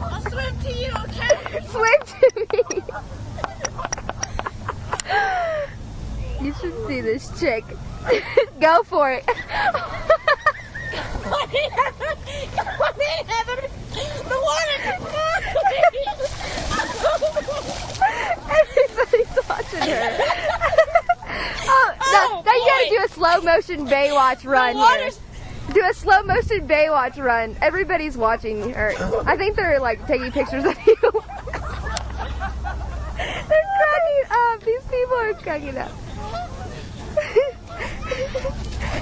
I'll swim to you, okay? Swim to me. You should see this chick. Go for it. Come on in, Heather. Come on in, Heather. The water. Everybody's watching her. Now you gotta do a slow motion Baywatch run here. Do a slow motion Baywatch run. Everybody's watching her. I think they're like taking pictures of you. They're cracking up. These people are cracking up.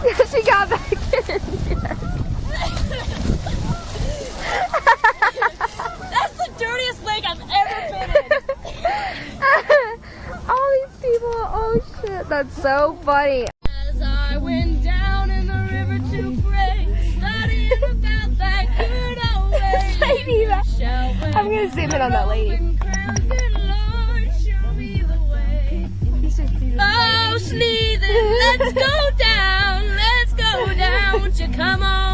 Yeah, she got back in. That's the dirtiest lake I've ever been in. All these people, oh shit, that's so funny. As I went down in the river to pray, studying about that good old way. Lady, I'm gonna zoom in on that lady. Lord, show me the way. Oh, Sneathen, let's go down, won't you come on?